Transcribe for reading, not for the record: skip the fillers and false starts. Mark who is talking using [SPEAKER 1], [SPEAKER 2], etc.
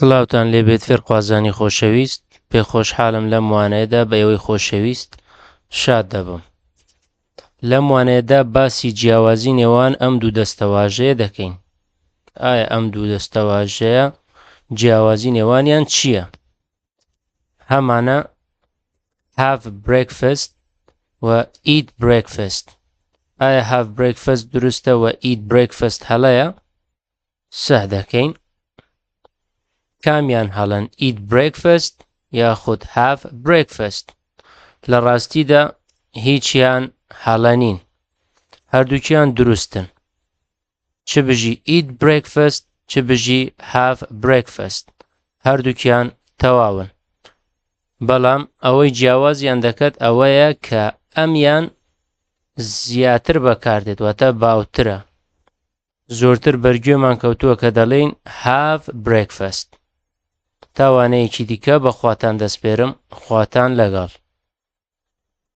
[SPEAKER 1] سڵاوتان لێبێت فێرخوازانی خۆشەویست، پێخۆشحاڵم لەم وانەیەدا بە ئێوەی خۆشەویست شاد دەبم. لەم وانەیەدا باسی جیاوازی نێوان ئەم دوو دەستەواژەیە دەکەین. ئایا ئەم دوو دەستەواژەیە جیاوازی نێوانیان چییە؟ هەمانە have breakfast و eat breakfast. ئایا have breakfast دروستە و eat breakfast هەڵەیە؟ سەح دەکەین. کامیان هەڵەن eat breakfast یاخود have breakfast؟ لە ڕاستیدا هیچیان هەڵە نین، هەردووکیان دروستن، چ بژی eat breakfast چ بژی have breakfast، هەردووکیان تەواون. بەڵام ئەوەی جیاوازیان دەکات ئەوەیە کە ئەمیان زیاتر بەکاردێت، واتە باوترە، زۆرتر بەرگوێمان کەوتووە کە دەڵێین have breakfast. تاوانەیەکی دیکە بە خواتان دەسپێرم، خواتان لەگەڵ.